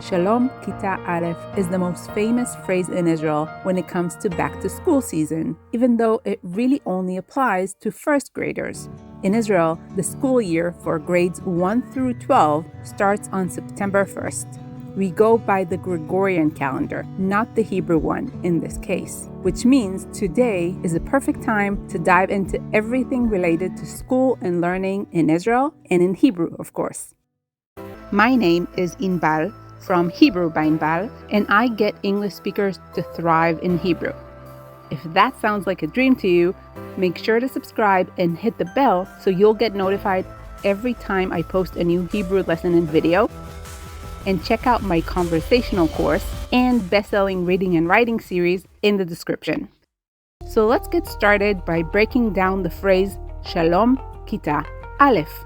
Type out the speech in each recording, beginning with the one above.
Shalom Kita Aleph is the most famous phrase in Israel when it comes to back-to-school season, even though it really only applies to first graders. In Israel, the school year for grades 1 through 12 starts on September 1st. We go by the Gregorian calendar, not the Hebrew one in this case, which means today is a perfect time to dive into everything related to school and learning in Israel and in Hebrew, of course. My name is Inbal, from Hebrew by Inbal, and I get English speakers to thrive in Hebrew. If that sounds like a dream to you, make sure to subscribe and hit the bell so you'll get notified every time I post a new Hebrew lesson and video. And check out my conversational course and best-selling reading and writing series in the description. So let's get started by breaking down the phrase Shalom Kita Aleph.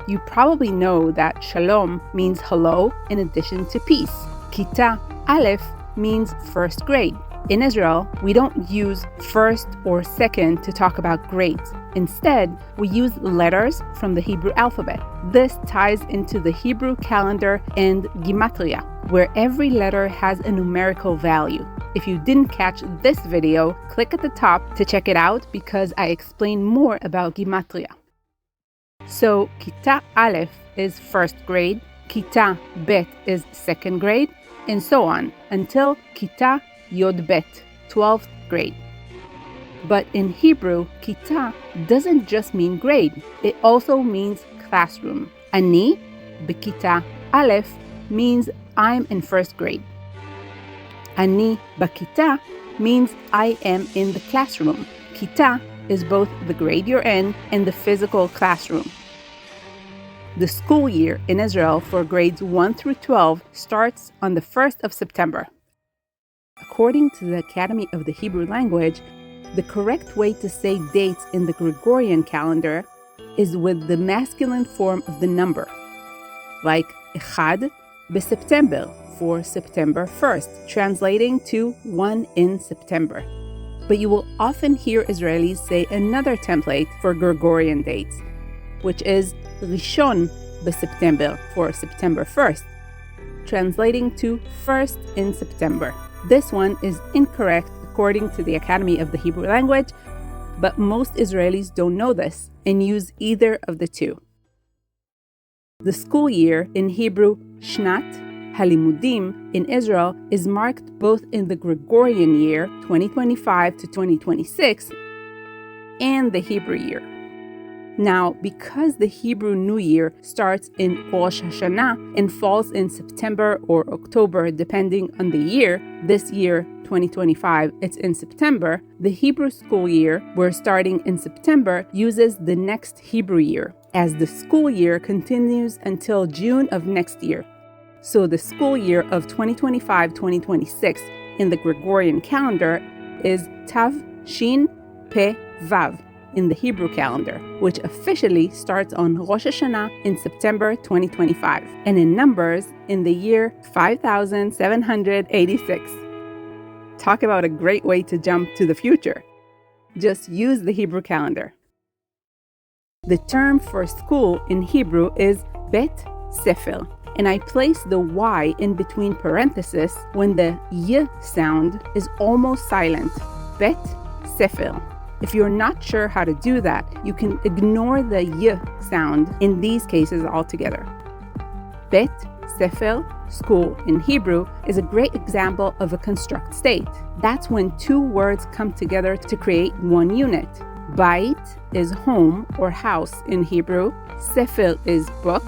You probably know that Shalom means hello in addition to peace. Kita Aleph means first grade. In Israel, we don't use first or second to talk about grades. Instead, we use letters from the Hebrew alphabet. This ties into the Hebrew calendar and Gematria, where every letter has a numerical value. If you didn't catch this video, click at the top to check it out because I explain more about Gematria. So, Kita Aleph is first grade, Kita Bet is second grade, and so on until Kita Yod Bet, 12th grade. But in Hebrew, Kita doesn't just mean grade, it also means classroom. Ani, Bekita Aleph, means I'm in first grade. Ani Bakita means I am in the classroom. Kita is both the grade you're in and the physical classroom. The school year in Israel for grades 1 through 12 starts on the 1st of September. According to the Academy of the Hebrew Language, the correct way to say dates in the Gregorian calendar is with the masculine form of the number, like Echad b'September for September 1st, translating to 1 in September. But you will often hear Israelis say another template for Gregorian dates, which is Rishon b'September for September 1st, translating to 1st in September. This one is incorrect according to the Academy of the Hebrew Language, but most Israelis don't know this and use either of the two. The school year in Hebrew, Shnat Halimudim in Israel, is marked both in the Gregorian year 2025 to 2026 and the Hebrew year. Now, because the Hebrew New Year starts in Rosh Hashanah and falls in September or October depending on the year, this year, 2025, it's in September, the Hebrew school year, we're starting in September, uses the next Hebrew year, as the school year continues until June of next year. So the school year of 2025-2026 in the Gregorian calendar is Tav Shin Pe Vav in the Hebrew calendar, which officially starts on Rosh Hashanah in September 2025, and in numbers in the year 5786. Talk about a great way to jump to the future. Just use the Hebrew calendar. The term for school in Hebrew is Bet Sefer, and I place the Y in between parentheses when the Y sound is almost silent. Bet Sefer. If you're not sure how to do that, you can ignore the Y sound in these cases altogether. Bet Sefer, school in Hebrew, is a great example of a construct state. That's when two words come together to create one unit. Bait is home or house in Hebrew, Sefer is book,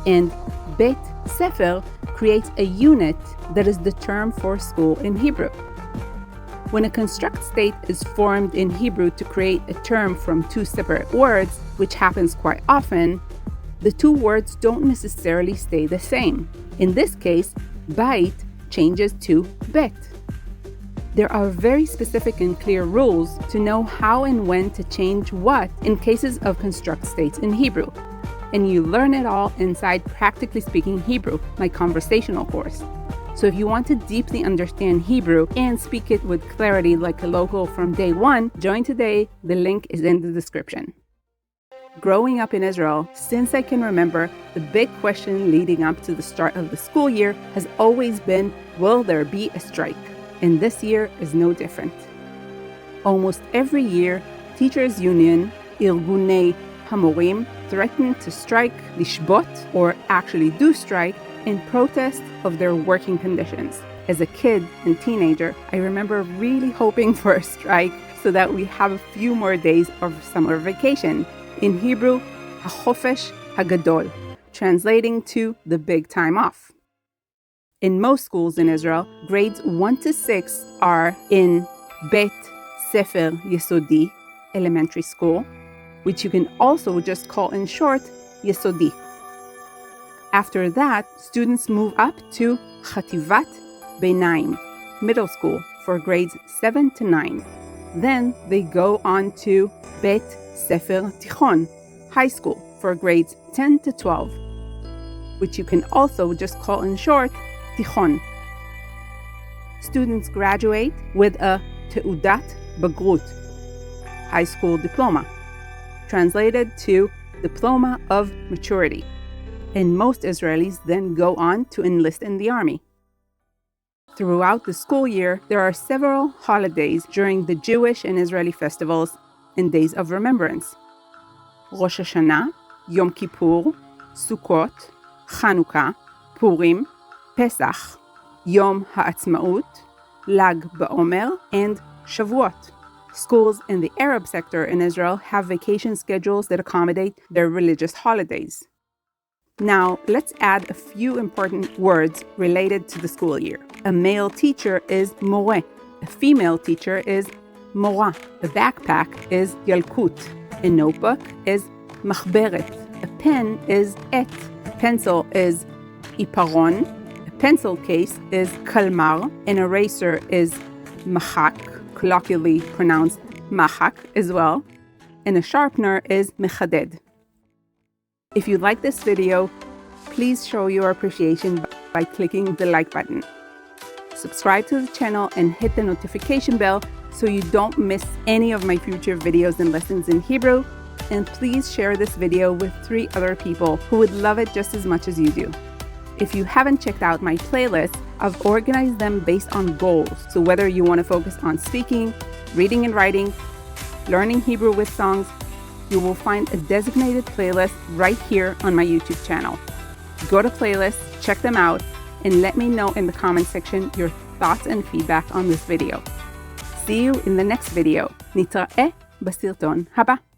and Bet Sefer creates a unit that is the term for school in Hebrew. When a construct state is formed in Hebrew to create a term from two separate words, which happens quite often, the two words don't necessarily stay the same. In this case, bait changes to bet. There are very specific and clear rules to know how and when to change what in cases of construct states in Hebrew. And you learn it all inside Practically Speaking Hebrew, my conversational course. So if you want to deeply understand Hebrew and speak it with clarity like a local from day one, join today. The link is in the description. Growing up in Israel, since I can remember, the big question leading up to the start of the school year has always been, will there be a strike? And this year is no different. Almost every year, Teachers Union, Irgunei Hamorim, threaten to strike, lishbot, or actually do strike, in protest of their working conditions. As a kid and teenager, I remember really hoping for a strike so that we have a few more days of summer vacation. In Hebrew, HaChofesh HaGadol, translating to the big time off. In most schools in Israel, grades 1 to 6 are in Bet Sefer Yesodi, elementary school, which you can also just call in short Yesodi. After that, students move up to Chativat Beinaim, middle school, for grades 7 to 9. Then they go on to Bet Sefer Tichon, high school, for grades 10 to 12, which you can also just call in short Tichon. Students graduate with a Teudat Bagrut, high school diploma, translated to Diploma of Maturity. And most Israelis then go on to enlist in the army. Throughout the school year, there are several holidays during the Jewish and Israeli festivals and days of remembrance. Rosh Hashanah, Yom Kippur, Sukkot, Chanukah, Purim, Pesach, Yom Ha'atzmaut, Lag BaOmer, and Shavuot. Schools in the Arab sector in Israel have vacation schedules that accommodate their religious holidays. Now, let's add a few important words related to the school year. A male teacher is moreh. A female teacher is mora. A backpack is yalkut. A notebook is machberet. A pen is et. A pencil is iparon. A pencil case is kalmar. An eraser is machak, colloquially pronounced machak as well. And a sharpener is mechaded. If you like this video, please show your appreciation by clicking the like button. Subscribe to the channel and hit the notification bell so you don't miss any of my future videos and lessons in Hebrew. And please share this video with 3 other people who would love it just as much as you do. If you haven't checked out my playlist, I've organized them based on goals. So whether you want to focus on speaking, reading and writing, learning Hebrew with songs, you will find a designated playlist right here on my YouTube channel. Go to playlists, check them out, and let me know in the comment section your thoughts and feedback on this video. See you in the next video. Nitra'eh בסרטון הבא.